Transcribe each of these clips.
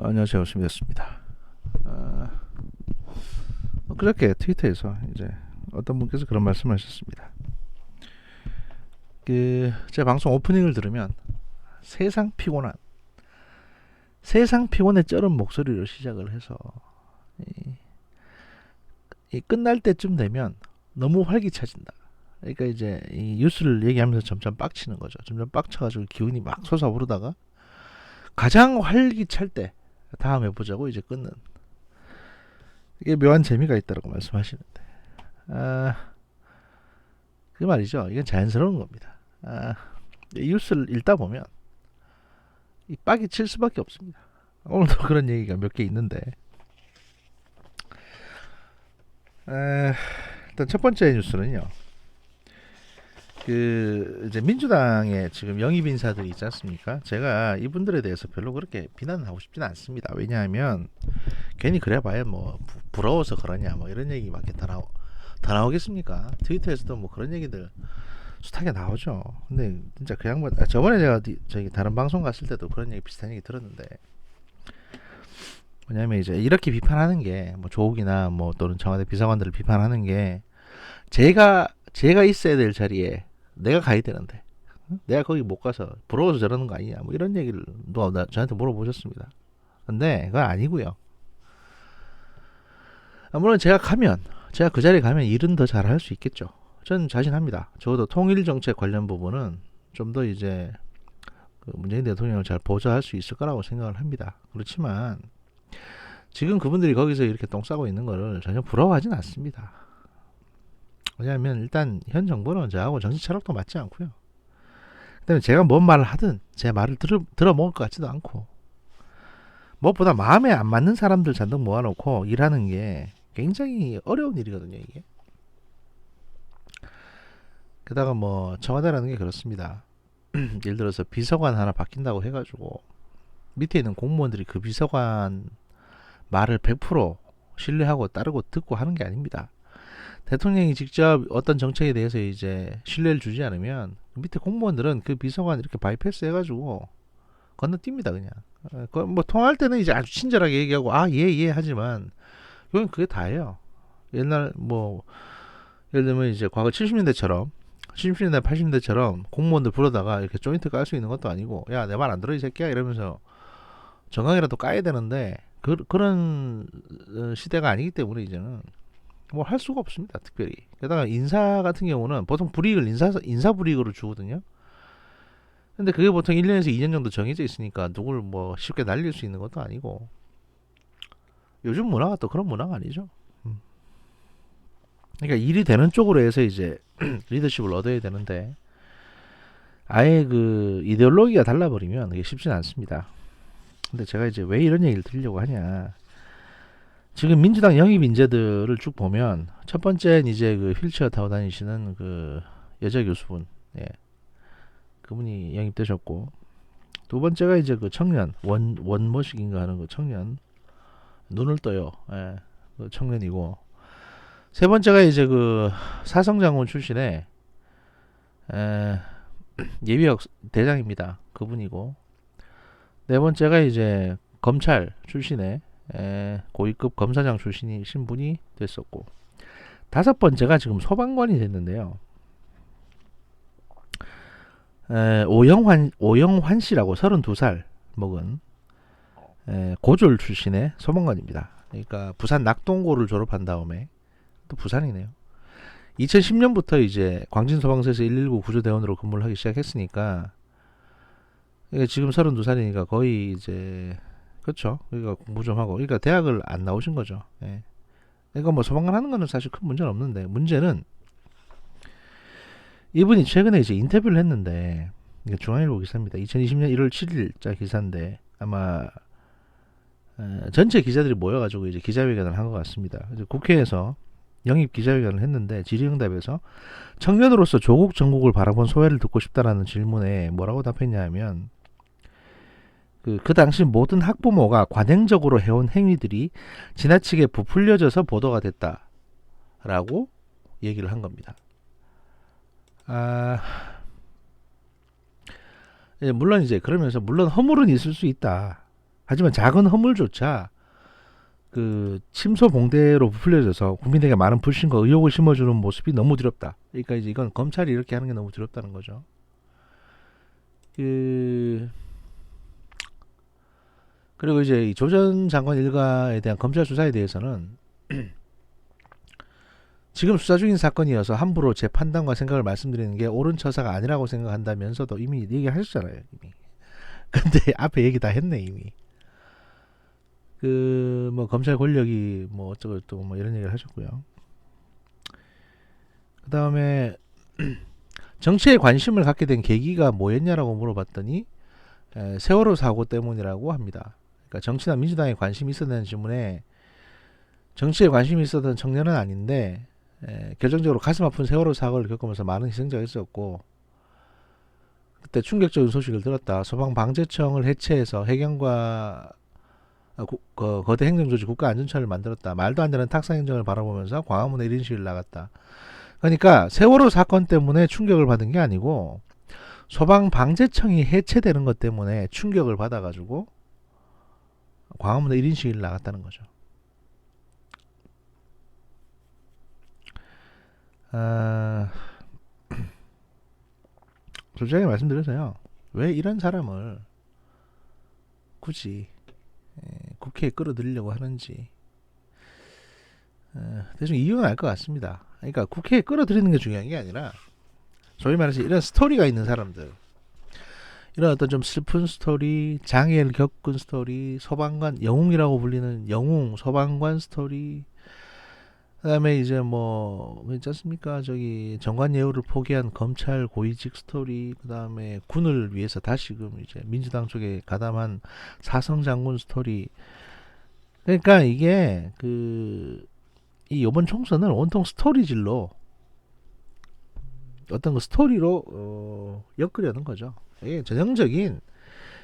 안녕하세요, 스미였습니다. 그저께 트위터에서 이제 어떤 분께서 그런 말씀하셨습니다. 제 방송 오프닝을 들으면 세상 피곤한, 세상 피곤에 쩔은 목소리로 시작을 해서 이, 이 끝날 때쯤 되면 너무 활기차진다. 그러니까 이제 이 뉴스를 얘기하면서 점점 빡치는 거죠. 점점 빡쳐가지고 기운이 막 솟아오르다가 가장 활기찰 때 다음 해보자고 이제 끊는, 이게 묘한 재미가 있다고 말씀하시는데, 그 말이죠. 이건 자연스러운 겁니다. 뉴스를 읽다 보면 이 빡이 칠 수밖에 없습니다. 오늘도 그런 얘기가 몇 개 있는데, 일단 첫 번째 뉴스는요. 이제 민주당의 지금 영입 인사들이 있지 않습니까? 제가 이분들에 대해서 별로 그렇게 비난을 하고 싶지는 않습니다. 왜냐하면 괜히 그래봐야 뭐 부러워서 그러냐 뭐 이런 얘기밖에 더 나오겠습니까? 트위터에서도 뭐 그런 얘기들 숱하게 나오죠. 근데 진짜 그 양반, 저번에 제가 저기 다른 방송 갔을 때도 그런 얘기 비슷한 얘기 들었는데, 뭐냐면 이제 이렇게 비판하는 게 뭐 조국이나 뭐 또는 청와대 비서관들을 비판하는 게 제가 있어야 될 자리에 내가 가야 되는데 내가 거기 못 가서 부러워서 저러는 거 아니냐 뭐 이런 얘기를 누가 저한테 물어보셨습니다. 근데 그건 아니고요. 물론 제가 그 자리에 가면 일은 더 잘할 수 있겠죠. 전 자신합니다. 적어도 통일 정책 관련 부분은 좀 더 이제 그 문재인 대통령을 잘 보좌할 수 있을 거라고 생각을 합니다. 그렇지만 지금 그분들이 거기서 이렇게 똥 싸고 있는 거를 전혀 부러워하진 않습니다. 왜냐하면 일단 현 정부는 저하고 정치 철학도 맞지 않고요. 그다음에 제가 뭔 말을 하든 제 말을 들어먹을 것 같지도 않고, 무엇보다 마음에 안 맞는 사람들 잔뜩 모아놓고 일하는 게 굉장히 어려운 일이거든요, 이게. 게다가 뭐 청와대라는 게 그렇습니다. 예를 들어서 비서관 하나 바뀐다고 해가지고 밑에 있는 공무원들이 그 비서관 말을 100% 신뢰하고 따르고 듣고 하는 게 아닙니다. 대통령이 직접 어떤 정책에 대해서 이제 신뢰를 주지 않으면 밑에 공무원들은 그 비서관 이렇게 바이패스 해가지고 건너뜁니다, 그냥. 뭐 통화할 때는 이제 아주 친절하게 얘기하고 예 하지만 이건 그게 다예요. 옛날 뭐 예를 들면 이제 과거 70년대처럼 70년대 80년대처럼 공무원들 부르다가 이렇게 조인트 깔 수 있는 것도 아니고, 야 내 말 안 들어 이 새끼야 이러면서 정강이라도 까야 되는데 그런 시대가 아니기 때문에 이제는 뭐 할 수가 없습니다, 특별히. 게다가 인사 같은 경우는 보통 불이익을 인사 불이익으로 주거든요. 근데 그게 보통 1년에서 2년 정도 정해져 있으니까 누굴 뭐 쉽게 날릴 수 있는 것도 아니고, 요즘 문화가 또 그런 문화가 아니죠. 그러니까 일이 되는 쪽으로 해서 이제 리더십을 얻어야 되는데, 아예 그 이데올로기가 달라버리면 그게 쉽지는 않습니다. 근데 제가 이제 왜 이런 얘기를 드리려고 하냐, 지금 민주당 영입 인재들을 쭉 보면 첫 번째는 이제 그 휠체어 타고 다니시는 그 여자 교수분, 예, 그분이 영입되셨고, 두 번째가 이제 그 청년 원머식인가 하는 그 청년, 눈을 떠요, 예, 그 청년이고, 세 번째가 이제 그 사성장군 출신의 에, 예비역 대장입니다. 그분이고, 네 번째가 이제 검찰 출신의 고위급 검사장 출신이신 분이 됐었고, 다섯 번째가 지금 소방관이 됐는데요. 오영환 씨라고 32살 먹은 고졸 출신의 소방관입니다. 그러니까 부산 낙동고를 졸업한 다음에, 또 부산이네요. 2010년부터 이제 광진소방서에서 119 구조대원으로 근무를 하기 시작했으니까, 지금 32살이니까 거의 이제, 그렇죠. 그러니까 공부 좀 하고, 그러니까 대학을 안 나오신 거죠. 예. 그러니까 뭐 소방관 하는 거는 사실 큰 문제는 없는데, 문제는 이분이 최근에 이제 인터뷰를 했는데, 이게 중앙일보 기사입니다. 2020년 1월 7일자 기사인데, 아마 전체 기자들이 모여가지고 이제 기자회견을 한 것 같습니다. 이제 국회에서 영입 기자회견을 했는데, 질의응답에서 청년으로서 조국 정국을 바라본 소회를 듣고 싶다라는 질문에 뭐라고 답했냐 하면, 그 당시 모든 학부모가 관행적으로 해온 행위들이 지나치게 부풀려져서 보도가 됐다라고 얘기를 한 겁니다. 물론 이제 그러면서, 물론 허물은 있을 수 있다. 하지만 작은 허물조차 그 침소 봉대로 부풀려져서 국민에게 많은 불신과 의혹을 심어주는 모습이 너무 두렵다. 그러니까 이제 이건 검찰이 이렇게 하는 게 너무 두렵다는 거죠. 그 그리고 이제 조 전 장관 일가에 대한 검찰 수사에 대해서는 지금 수사 중인 사건이어서 함부로 제 판단과 생각을 말씀드리는 게 옳은 처사가 아니라고 생각한다면서도 이미 얘기하셨잖아요. 이미. 근데 앞에 얘기 다 했네 이미. 그 뭐 검찰 권력이 뭐 어쩌고 또 뭐 이런 얘기를 하셨고요. 그 다음에 정치에 관심을 갖게 된 계기가 뭐였냐라고 물어봤더니 세월호 사고 때문이라고 합니다. 그러니까 정치나 민주당에 관심이 있었다는 질문에 정치에 관심이 있었던 청년은 아닌데 결정적으로 가슴 아픈 세월호 사고를 겪으면서 많은 희생자가 있었고 그때 충격적인 소식을 들었다. 소방방재청을 해체해서 해경과 거대 행정조직 국가안전처를 만들었다. 말도 안 되는 탁상행정을 바라보면서 광화문에 1인 시위를 나갔다. 그러니까 세월호 사건 때문에 충격을 받은 게 아니고 소방방재청이 해체되는 것 때문에 충격을 받아가지고 광화문에 1인 시위를 나갔다는 거죠. 솔직하게 말씀드려서요. 왜 이런 사람을 굳이 국회에 끌어들이려고 하는지 대충 이유는 알 것 같습니다. 그러니까 국회에 끌어들이는 게 중요한 게 아니라 소위 말해서 이런 스토리가 있는 사람들, 이런 어떤 좀 슬픈 스토리, 장애를 겪은 스토리, 소방관 영웅이라고 불리는 영웅 소방관 스토리, 그다음에 이제 뭐 있지 않습니까? 저기 정관 예우를 포기한 검찰 고위직 스토리, 그다음에 군을 위해서 다시금 이제 민주당 쪽에 가담한 사성 장군 스토리. 그러니까 이게 이 이번 총선을 온통 스토리질로 어떤 그 스토리로 엮으려는 거죠. 이게 전형적인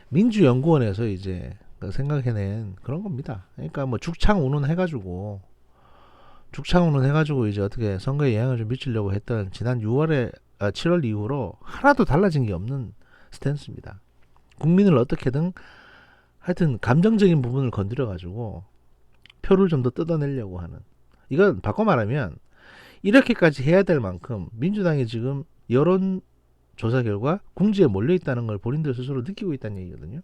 민주연구원에서 이제 생각해낸 그런 겁니다. 그러니까 뭐 죽창운운 해가지고 이제 어떻게 선거에 영향을 좀 미치려고 했던 지난 7월 이후로 하나도 달라진 게 없는 스탠스입니다. 국민을 어떻게든 하여튼 감정적인 부분을 건드려 가지고 표를 좀 더 뜯어내려고 하는, 이건 바꿔 말하면 이렇게까지 해야 될 만큼 민주당이 지금 여론 조사 결과 궁지에 몰려 있다는 걸 본인들 스스로 느끼고 있다는 얘기거든요.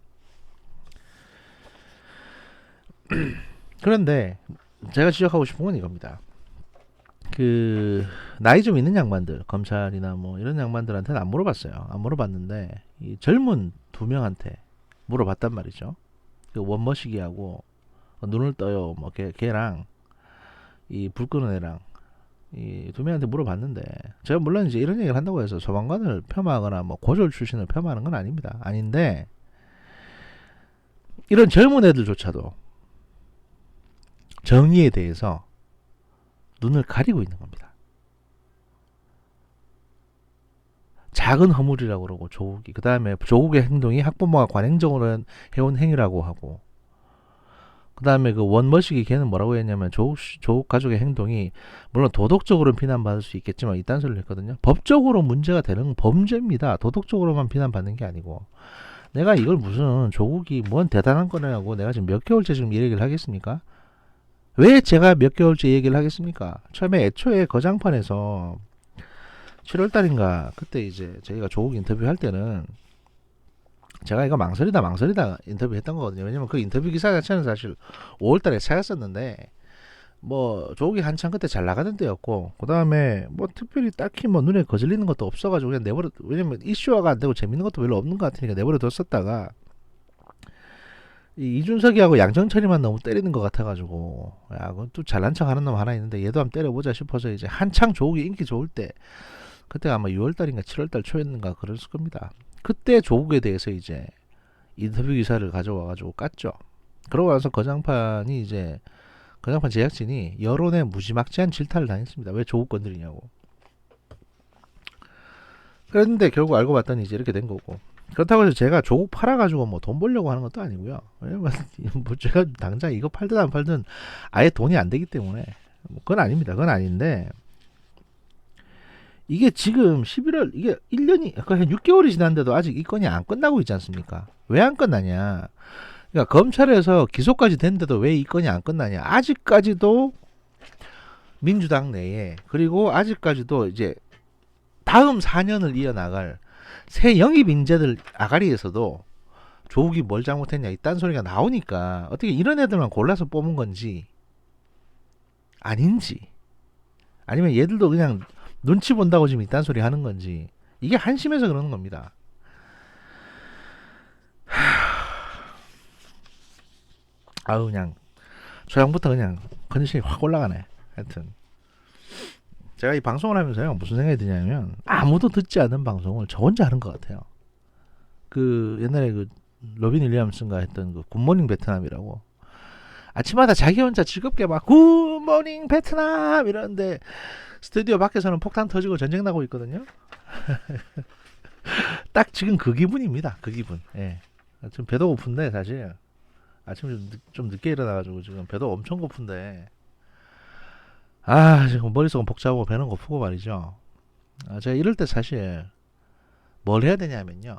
그런데 제가 지적하고 싶은 건 이겁니다. 나이 좀 있는 양반들, 검찰이나 뭐 이런 양반들한테는 안 물어봤어요. 안 물어봤는데 이 젊은 두 명한테 물어봤단 말이죠. 그 원머시기하고 눈을 떠요 뭐 걔랑 이 불 끄는 애랑 이 두 명한테 물어봤는데, 제가 물론 이제 이런 얘기를 한다고 해서 소방관을 폄하하거나 뭐 고졸 출신을 폄하하는 건 아닙니다. 아닌데 이런 젊은 애들조차도 정의에 대해서 눈을 가리고 있는 겁니다. 작은 허물이라고 그러고 조국이, 그 다음에 조국의 행동이 학부모가 관행적으로 해온 행위라고 하고, 그 다음에 그 원머시기 걔는 뭐라고 했냐면 조국 가족의 행동이 물론 도덕적으로는 비난받을 수 있겠지만 이딴 소리를 했거든요. 법적으로 문제가 되는 범죄입니다. 도덕적으로만 비난받는 게 아니고. 내가 이걸 무슨 조국이 뭔 대단한 거냐고 내가 지금 몇 개월째 지금 이 얘기를 하겠습니까? 왜 제가 몇 개월째 얘기를 하겠습니까? 처음에 애초에 거장판에서 7월달인가 그때 이제 저희가 조국 인터뷰할 때는 제가 이거 망설이다 인터뷰 했던 거거든요. 왜냐면 그 인터뷰 기사 자체는 사실 5월달에 차였었는데 뭐 조국이 한참 그때 잘 나가던 때였고, 그 다음에 뭐 특별히 딱히 뭐 눈에 거슬리는 것도 없어가지고 그냥 내버려, 왜냐면 이슈화가 안 되고 재밌는 것도 별로 없는 것 같으니까 내버려 뒀었다가 이준석이하고 양정철이만 너무 때리는 것 같아가지고, 야, 그건 또 잘난 척 하는 놈 하나 있는데 얘도 한번 때려보자 싶어서 이제 한창 조국이 인기 좋을 때, 그때 아마 6월달인가 7월달 초였는가 그랬을 겁니다. 그때 조국에 대해서 이제 인터뷰 기사를 가져와가지고 깠죠. 그러고 나서 거장판 제작진이 여론에 무지막지한 질타를 당했습니다. 왜 조국 건드리냐고. 그랬는데 결국 알고 봤더니 이제 이렇게 된 거고. 그렇다고 해서 제가 조국 팔아가지고 뭐 돈 벌려고 하는 것도 아니고요. 왜냐면 뭐 제가 당장 이거 팔든 안 팔든 아예 돈이 안 되기 때문에 그건 아닙니다. 그건 아닌데, 이게 지금 11월, 이게 1년이, 한 6개월이 지났는데도 아직 이 건이 안 끝나고 있지 않습니까? 왜 안 끝나냐? 그러니까 검찰에서 기소까지 됐는데도 왜 이 건이 안 끝나냐? 아직까지도 민주당 내에, 그리고 아직까지도 이제 다음 4년을 이어나갈 새 영입 인재들 아가리에서도 조국이 뭘 잘못했냐 이딴 소리가 나오니까 어떻게 이런 애들만 골라서 뽑은 건지 아닌지, 아니면 얘들도 그냥 눈치 본다고 지금 이딴 소리 하는 건지, 이게 한심해서 그러는 겁니다. 아우, 그냥 초장부터 그냥 컨디션이 확 올라가네. 하여튼 제가 이 방송을 하면서요 무슨 생각이 드냐면, 아무도 듣지 않는 방송을 저 혼자 하는 것 같아요. 그 옛날에 그 로빈 윌리엄슨가 했던 그 굿모닝 베트남이라고, 아침마다 자기 혼자 즐겁게 막 굿모닝 베트남 이러는데 스튜디오 밖에서는 폭탄 터지고 전쟁 나고 있거든요. 딱 지금 그 기분입니다. 그 기분. 예. 지금 배도 고픈데 사실 아침에 좀 늦게 일어나가지고 지금 배도 엄청 고픈데, 아 지금 머릿속은 복잡하고 배는 고프고 말이죠. 제가 이럴 때 사실 뭘 해야 되냐면요,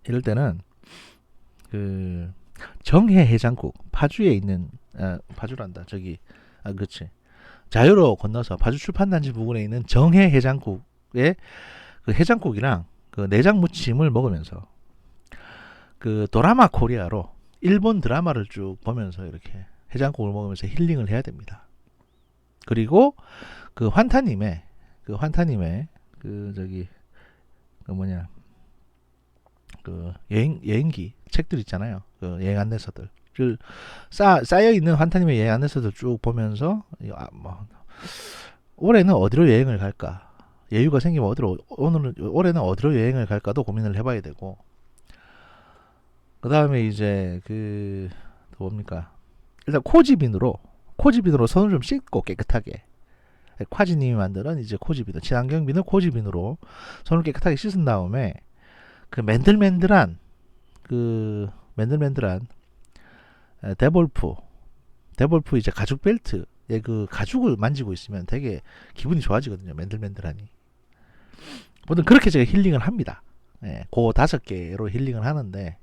이럴 때는 그 정해 해장국, 파주에 있는, 파주란다 저기, 그렇지, 자유로 건너서 파주 출판단지 부근에 있는 정해 해장국에 그 해장국이랑 그 내장 무침을 먹으면서 그 도라마 코리아로 일본 드라마를 쭉 보면서 이렇게 해장국을 먹으면서 힐링을 해야 됩니다. 그리고 그 환타님의 그 저기 그 뭐냐 그 여행기 책들 있잖아요. 그 여행 안내서들 쌓여 있는 환타님의 여행 안내서들 쭉 보면서 뭐 올해는 어디로 여행을 갈까, 여유가 생기면 올해는 어디로 여행을 갈까도 고민을 해봐야 되고, 그 다음에 이제 그 뭡니까, 일단 코지빈으로 손을 좀 씻고 깨끗하게, 콰지님이 만드는 이제 코지빈, 친환경 비누 코지빈으로 손을 깨끗하게 씻은 다음에 그 맨들맨들한 데볼프 이제 가죽 벨트, 그 가죽을 만지고 있으면 되게 기분이 좋아지거든요. 맨들맨들하니. 보통 그렇게 제가 힐링을 합니다. 예, 그 5개로 힐링을 하는데,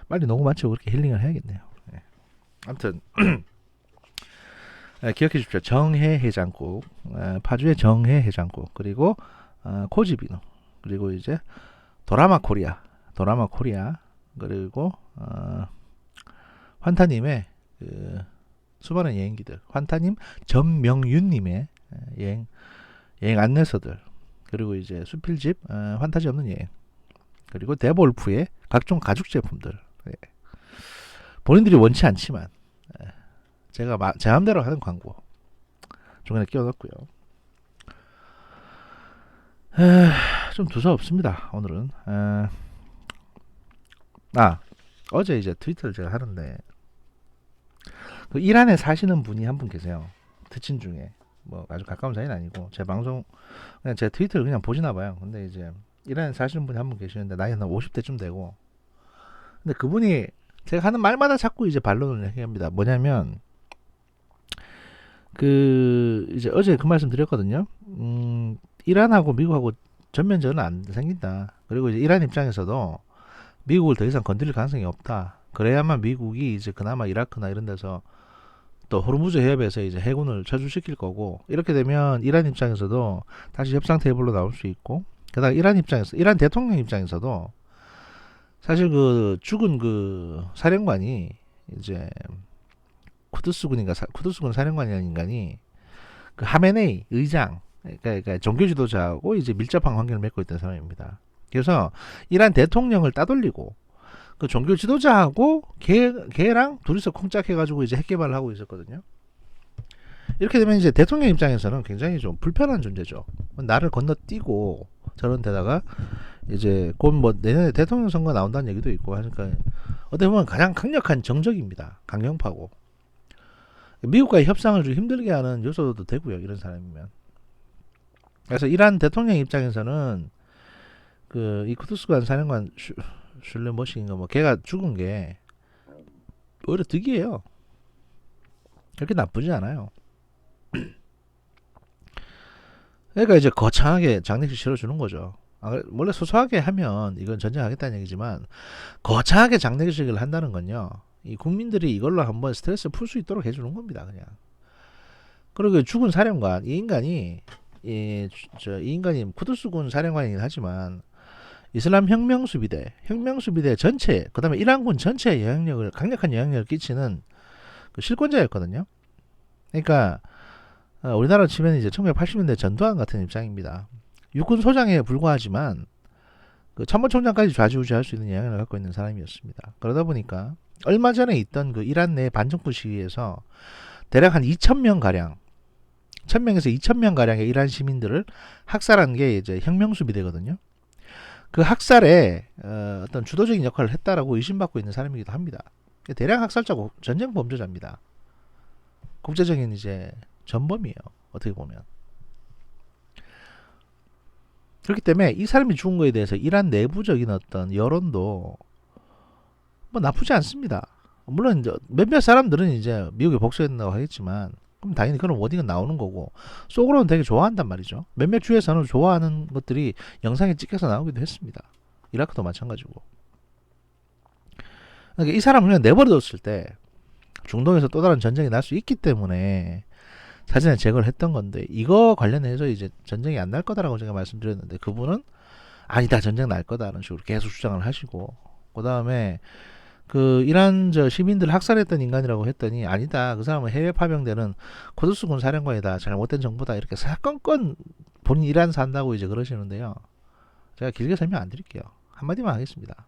빨리 녹음 마치고 그렇게 힐링을 해야겠네요. 예. 아무튼 기억해 주십시오. 정해 해장국, 파주의 정해 해장국, 그리고 코지비노, 그리고 이제 도라마 코리아, 그리고 환타님의 그 수많은 여행기들, 환타님 전명윤님의 여행 안내서들, 그리고 이제 수필집 환타지 없는 여행, 그리고 데볼프의 각종 가죽 제품들, 본인들이 원치 않지만 제가 제 마음대로 하는 광고 중간에 끼워넣고요. 좀 두서없습니다 오늘은. 어제 이제 트위터를 제가 하는데, 그 이란에 사시는 분이 한 분 계세요. 특친 중에 뭐 아주 가까운 사이는 아니고 제 방송 그냥 제 트위터를 그냥 보시나 봐요. 근데 이제 이란에 사시는 분이 한 분 계시는데 나이가 한 50대쯤 되고, 근데 그분이 제가 하는 말마다 자꾸 이제 반론을 합니다. 뭐냐면 그 이제 어제 그 말씀 드렸거든요. 이란하고 미국하고 전면전은 안 생긴다. 그리고 이제 이란 입장에서도 미국을 더 이상 건드릴 가능성이 없다. 그래야만 미국이 이제 그나마 이라크나 이런 데서 또 호르무즈 해협에서 이제 해군을 철수시킬 거고, 이렇게 되면 이란 입장에서도 다시 협상 테이블로 나올 수 있고, 게다가 이란 대통령 입장에서도 사실 그 죽은 그 사령관이 이제 쿠드스군 사령관이라는 인간이 그 하메네이 의장, 그러니까 종교 지도자하고 이제 밀접한 관계를 맺고 있던 사람입니다. 그래서 이란 대통령을 따돌리고 그 종교 지도자하고 걔랑 둘이서 콩짝해가지고 이제 핵 개발을 하고 있었거든요. 이렇게 되면 이제 대통령 입장에서는 굉장히 좀 불편한 존재죠. 나를 건너뛰고 저런 데다가 이제 곧 뭐 내년에 대통령 선거 나온다는 얘기도 있고 하니까 어떻게 보면 가장 강력한 정적입니다. 강경파고. 미국과의 협상을 좀 힘들게 하는 요소도 되고요. 이런 사람이면. 그래서 이란 대통령 입장에서는 그 이 쿠두스관 사령관 슐레머시인가 뭐 걔가 죽은 게 오히려 득이에요. 그렇게 나쁘지 않아요. 그러니까 이제 거창하게 장례식 치러주는 거죠. 원래 소소하게 하면 이건 전쟁하겠다는 얘기지만 거창하게 장례식을 한다는 건요. 이 국민들이 이걸로 한번 스트레스 풀 수 있도록 해주는 겁니다. 그냥. 그리고 죽은 사령관 이 인간이 이 인간이 쿠두스 군 사령관이긴 하지만 이슬람 혁명수비대 전체 그다음에 이란군 전체에 강력한 영향력을 끼치는 그 실권자였거든요. 그러니까 우리나라로 치면 이제 1980년대 전두환 같은 입장입니다. 육군 소장에 불과하지만 그 참모총장까지 좌지우지할 수 있는 영향을 갖고 있는 사람이었습니다. 그러다 보니까 얼마 전에 있던 그 이란 내 반정부 시위에서 대략 한 2,000명 가량 1,000명에서 2,000명 가량의 이란 시민들을 학살한 게 이제 혁명수비대거든요. 그 학살에 어떤 주도적인 역할을 했다라고 의심받고 있는 사람이기도 합니다. 대량 학살자고 전쟁 범죄자입니다. 국제적인 이제 전범이에요. 어떻게 보면. 그렇기 때문에 이 사람이 죽은 거에 대해서 이란 내부적인 어떤 여론도 뭐 나쁘지 않습니다. 물론 이제 몇몇 사람들은 이제 미국에 복수해야 된다고 하겠지만 그럼 당연히 그런 워딩은 나오는 거고 속으로는 되게 좋아한단 말이죠. 몇몇 주에서는 좋아하는 것들이 영상에 찍혀서 나오기도 했습니다. 이라크도 마찬가지고. 그러니까 이 사람을 그냥 내버려뒀을 때 중동에서 또 다른 전쟁이 날 수 있기 때문에 사진에 제거를 했던 건데 이거 관련해서 이제 전쟁이 안 날 거다라고 제가 말씀드렸는데 그분은 아니다 전쟁 날 거다라는 식으로 계속 주장을 하시고 그 다음에 그 이란 저 시민들 학살했던 인간이라고 했더니 아니다 그 사람은 해외 파병되는 쿠두스군 사령관이다 잘못된 정보다 이렇게 사건건 본인 이란 산다고 이제 그러시는데요. 제가 길게 설명 안 드릴게요. 한마디만 하겠습니다.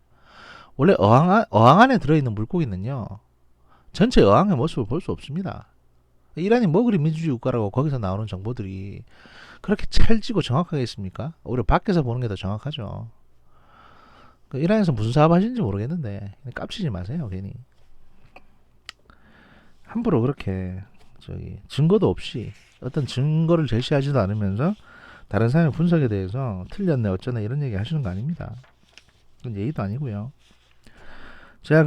원래 어항 안에 들어있는 물고기는요 전체 어항의 모습을 볼 수 없습니다. 이란이 뭐 그리 민주주의 국가라고 거기서 나오는 정보들이 그렇게 찰지고 정확하게 있습니까? 오히려 밖에서 보는 게 더 정확하죠. 이란에서 무슨 사업 하시는지 모르겠는데 깝치지 마세요 괜히. 함부로 그렇게 증거도 없이 어떤 증거를 제시하지도 않으면서 다른 사람의 분석에 대해서 틀렸네 어쩌네 이런 얘기 하시는 거 아닙니다. 그건 예의도 아니고요. 제가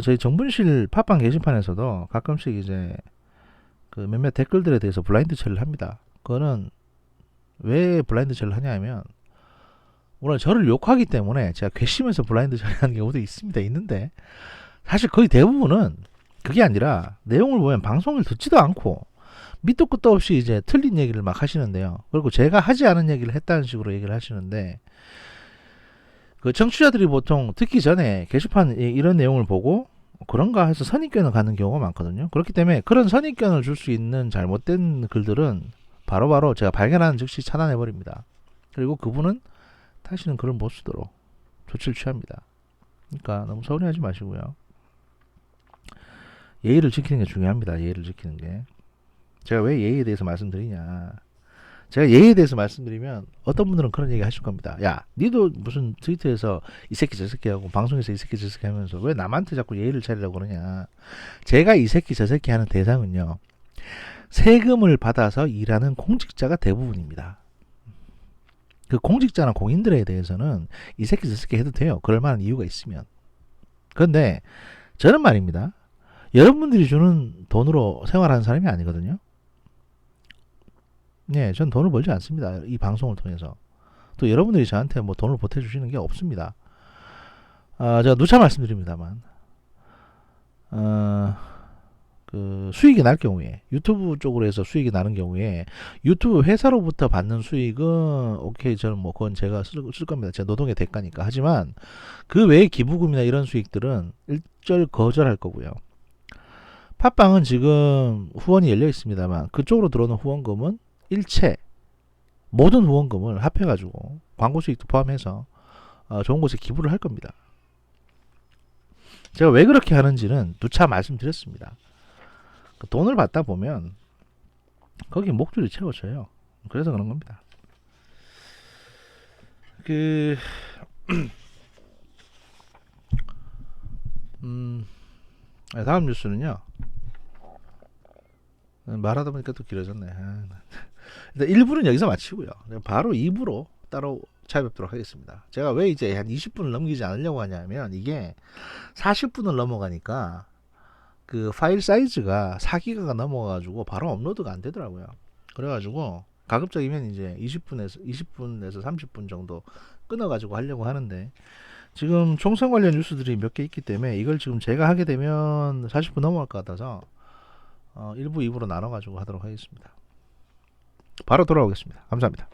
저희 정분실 팟빵 게시판에서도 가끔씩 이제 그 몇몇 댓글들에 대해서 블라인드 처리를 합니다. 그거는 왜 블라인드 처리를 하냐면 물론 저를 욕하기 때문에 제가 괘씸해서 블라인드 처리하는 경우도 있는데 사실 거의 대부분은 그게 아니라 내용을 보면 방송을 듣지도 않고 밑도 끝도 없이 이제 틀린 얘기를 막 하시는데요. 그리고 제가 하지 않은 얘기를 했다는 식으로 얘기를 하시는데 그 청취자들이 보통 듣기 전에 게시판 이런 내용을 보고 그런가 해서 선입견을 갖는 경우가 많거든요. 그렇기 때문에 그런 선입견을 줄 수 있는 잘못된 글들은 바로바로 제가 발견하는 즉시 차단해버립니다. 그리고 그분은 다시는 글을 못 쓰도록 조치를 취합니다. 그러니까 너무 서운해하지 마시고요. 예의를 지키는 게 중요합니다. 예의를 지키는 게. 제가 왜 예의에 대해서 말씀드리냐. 제가 예의에 대해서 말씀드리면 어떤 분들은 그런 얘기 하실 겁니다. 야, 니도 무슨 트위터에서 이 새끼 저 새끼 하고 방송에서 이 새끼 저 새끼 하면서 왜 남한테 자꾸 예의를 차리려고 그러냐. 제가 이 새끼 저 새끼 하는 대상은요. 세금을 받아서 일하는 공직자가 대부분입니다. 그 공직자나 공인들에 대해서는 이 새끼 저 새끼 해도 돼요. 그럴 만한 이유가 있으면. 그런데 저는 말입니다. 여러분들이 주는 돈으로 생활하는 사람이 아니거든요. 네, 전 돈을 벌지 않습니다. 이 방송을 통해서. 또 여러분들이 저한테 뭐 돈을 보태주시는 게 없습니다. 제가 누차 말씀드립니다만, 그 수익이 날 경우에, 유튜브 쪽으로 해서 수익이 나는 경우에, 유튜브 회사로부터 받는 수익은, 오케이, 저는 뭐, 그건 제가 쓸 겁니다. 제 노동의 대가니까. 하지만, 그 외에 기부금이나 이런 수익들은 일절 거절할 거고요. 팟빵은 지금 후원이 열려 있습니다만, 그쪽으로 들어오는 후원금은 일체 모든 후원금을 합해가지고 광고 수익도 포함해서 좋은 곳에 기부를 할 겁니다. 제가 왜 그렇게 하는지는 누차 말씀드렸습니다. 돈을 받다 보면 거기 목줄이 채워져요. 그래서 그런 겁니다. 다음 뉴스는요. 말하다 보니까 또 길어졌네. 일단 1부는 여기서 마치고요. 바로 2부로 따로 찾아뵙도록 하겠습니다. 제가 왜 이제 한 20분을 넘기지 않으려고 하냐면 이게 40분을 넘어가니까 그 파일 사이즈가 4기가가 넘어가가지고 바로 업로드가 안 되더라고요. 그래가지고 가급적이면 이제 20분에서 30분 정도 끊어가지고 하려고 하는데 지금 총선 관련 뉴스들이 몇 개 있기 때문에 이걸 지금 제가 하게 되면 40분 넘어갈 것 같아서 1부, 2부로 나눠가지고 하도록 하겠습니다. 바로 돌아오겠습니다. 감사합니다.